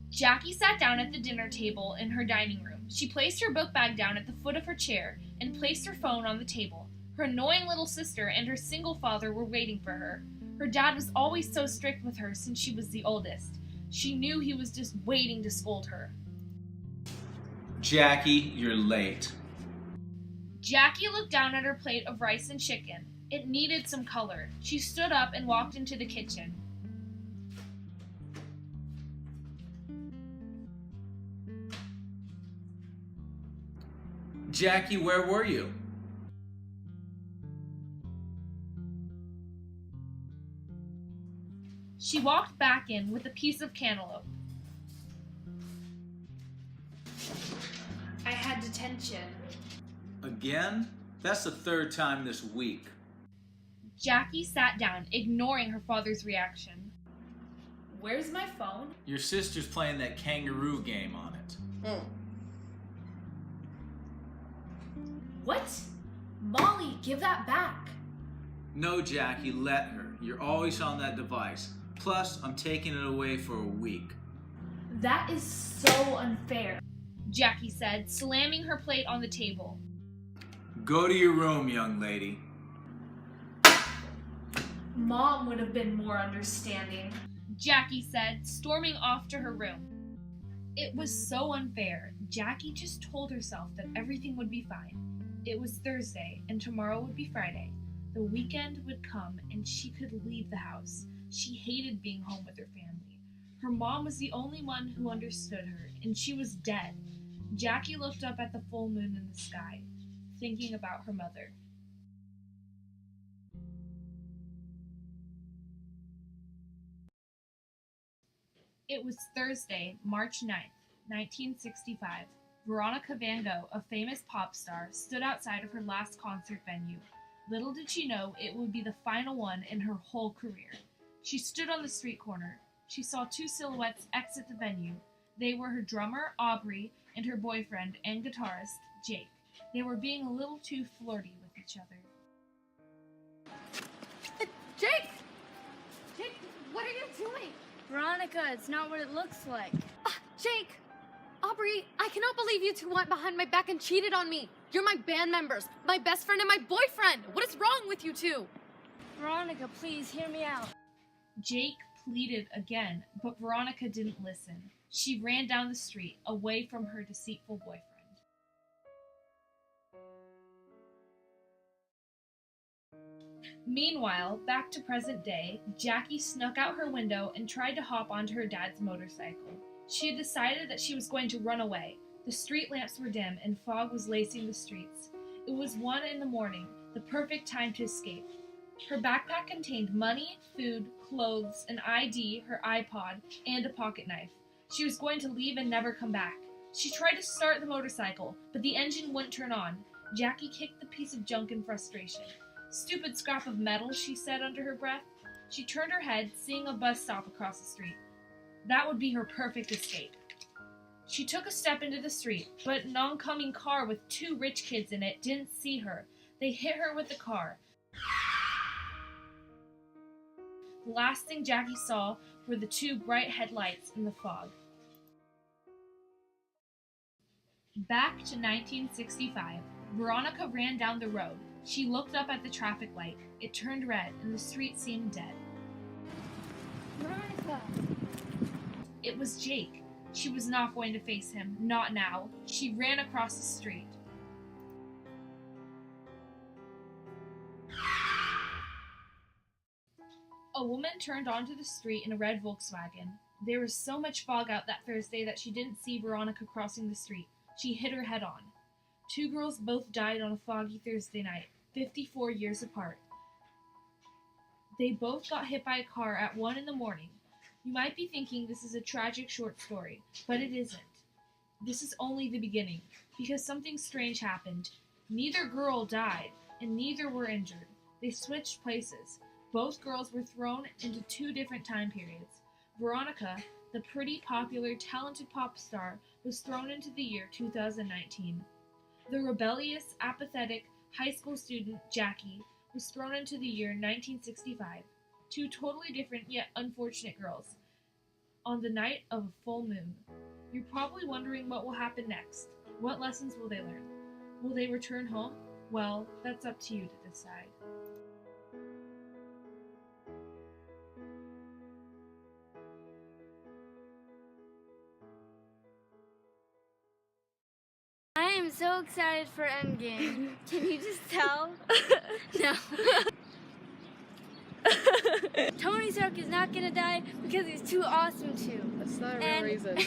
Jackie sat down at the dinner table in her dining room. She placed her book bag down at the foot of her chair and placed her phone on the table. Her annoying little sister and her single father were waiting for her. Her dad was always so strict with her since she was the oldest. She knew he was just waiting to scold her. Jackie, you're late. Jackie looked down at her plate of rice and chicken. It needed some color. She stood up and walked into the kitchen. Jackie, where were you? She walked back in with a piece of cantaloupe. I had detention. Again? That's the third time this week. Jackie sat down, ignoring her father's reaction. Where's my phone? Your sister's playing that kangaroo game on it. What? Molly, give that back. No, Jackie, let her. You're always on that device. Plus, I'm taking it away for a week. That is so unfair, Jackie said, slamming her plate on the table. Go to your room, young lady. Mom would have been more understanding, Jackie said, storming off to her room. It was so unfair. Jackie just told herself that everything would be fine. It was Thursday, and tomorrow would be Friday. The weekend would come, and she could leave the house. She hated being home with her family. Her mom was the only one who understood her, and she was dead. Jackie looked up at the full moon in the sky, thinking about her mother. It was Thursday, March 9th, 1965. Veronica Van Gogh, a famous pop star, stood outside of her last concert venue. Little did she know it would be the final one in her whole career. She stood on the street corner. She saw two silhouettes exit the venue. They were her drummer, Aubrey, and her boyfriend and guitarist, Jake. They were being a little too flirty with each other. Jake! Jake, what are you doing? Veronica, it's not what it looks like. Jake! Aubrey, I cannot believe you two went behind my back and cheated on me. You're my band members, my best friend and my boyfriend. What is wrong with you two? Veronica, please hear me out. Jake pleaded again, but Veronica didn't listen. She ran down the street, away from her deceitful boyfriend. Meanwhile, back to present day, Jackie snuck out her window and tried to hop onto her dad's motorcycle. She had decided that she was going to run away. The street lamps were dim and fog was lacing the streets. It was 1 a.m, the perfect time to escape. Her backpack contained money, food, clothes, an ID, her iPod, and a pocket knife. She was going to leave and never come back. She tried to start the motorcycle, but the engine wouldn't turn on. Jackie kicked the piece of junk in frustration. "Stupid scrap of metal," she said under her breath. She turned her head, seeing a bus stop across the street. That would be her perfect escape. She took a step into the street, but an oncoming car with 2 rich kids in it didn't see her. They hit her with the car. The last thing Jackie saw were the 2 bright headlights in the fog. Back to 1965, Veronica ran down the road. She looked up at the traffic light. It turned red, and the street seemed dead. Veronica! It was Jake. She was not going to face him, not now. She ran across the street. A woman turned onto the street in a red Volkswagen. There was so much fog out that Thursday that she didn't see Veronica crossing the street. She hit her head on. 2 girls both died on a foggy Thursday night, 54 years apart. They both got hit by a car at 1 a.m. You might be thinking this is a tragic short story, but it isn't. This is only the beginning, because something strange happened. Neither girl died, and neither were injured. They switched places. Both girls were thrown into 2 different time periods. Veronica, the pretty, popular, talented pop star, was thrown into the year 2019. The rebellious, apathetic high school student, Jackie, was thrown into the year 1965. 2 totally different yet unfortunate girls. on the night of a full moon. You're probably wondering what will happen next. What lessons will they learn? Will they return home? Well, that's up to you to decide. I am so excited for Endgame. Can you just tell? No. Tony Stark is not gonna die because he's too awesome to. That's not a real And- reason.